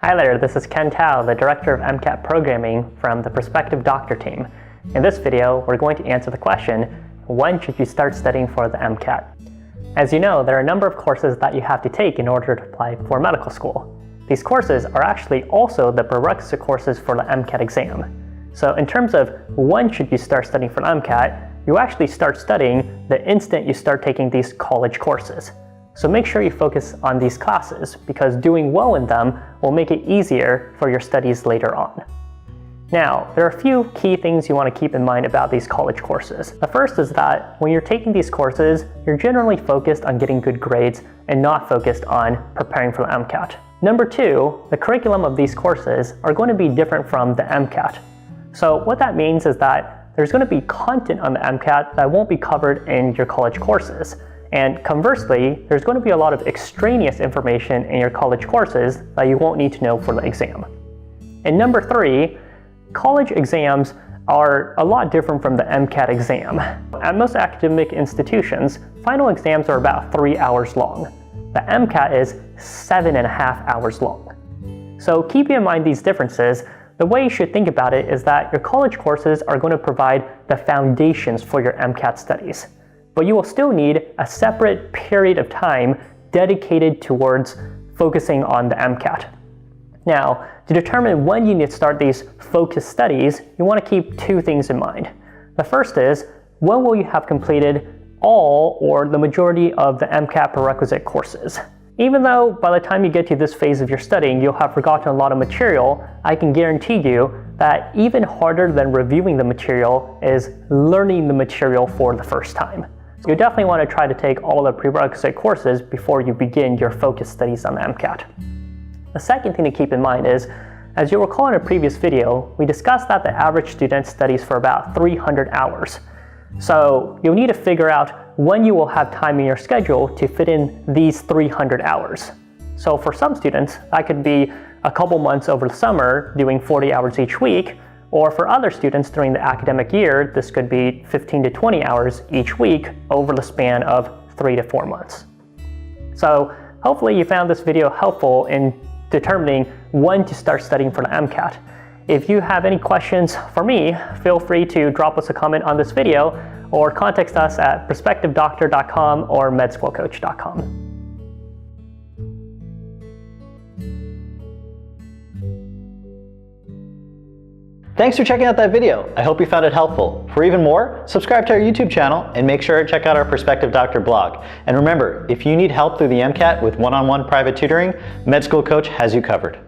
Hi there, this is Ken Tao, the Director of MCAT Programming from the Prospective Doctor team. In this video, we're going to answer the question, when should you start studying for the MCAT? As you know, there are a number of courses that you have to take in order to apply for medical school. These courses are actually also the prerequisite courses for the MCAT exam. So in terms of when should you start studying for the MCAT, you actually start studying the instant you start taking these college courses. So make sure you focus on these classes because doing well in them will make it easier for your studies later on. Now, there are a few key things you want to keep in mind about these college courses. The first is that when you're taking these courses, you're generally focused on getting good grades and not focused on preparing for the MCAT. Number two, the curriculum of these courses are going to be different from the MCAT. So what that means is that there's going to be content on the MCAT that won't be covered in your college courses. And conversely, there's going to be a lot of extraneous information in your college courses that you won't need to know for the exam. And number three, college exams are a lot different from the MCAT exam. At most academic institutions, final exams are about 3 hours long. The MCAT is 7.5 hours long. So keeping in mind these differences, the way you should think about it is that your college courses are going to provide the foundations for your MCAT studies. But you will still need a separate period of time dedicated towards focusing on the MCAT. Now, to determine when you need to start these focused studies, you want to keep two things in mind. The first is, when will you have completed all or the majority of the MCAT prerequisite courses? Even though by the time you get to this phase of your studying, you'll have forgotten a lot of material, I can guarantee you that even harder than reviewing the material is learning the material for the first time. You definitely want to try to take all the prerequisite courses before you begin your focused studies on the MCAT. The second thing to keep in mind is, as you'll recall in a previous video, we discussed that the average student studies for about 300 hours. So you'll need to figure out when you will have time in your schedule to fit in these 300 hours. So for some students, that could be a couple months over the summer doing 40 hours each week, or for other students during the academic year, this could be 15 to 20 hours each week over the span of 3 to 4 months. So hopefully you found this video helpful in determining when to start studying for the MCAT. If you have any questions for me, feel free to drop us a comment on this video or contact us at prospectivedoctor.com or MedSchoolCoach.com. Thanks for checking out that video. I hope you found it helpful. For even more, subscribe to our YouTube channel and make sure to check out our Prospective Doctor blog. And remember, if you need help through the MCAT with one-on-one private tutoring, MedSchoolCoach has you covered.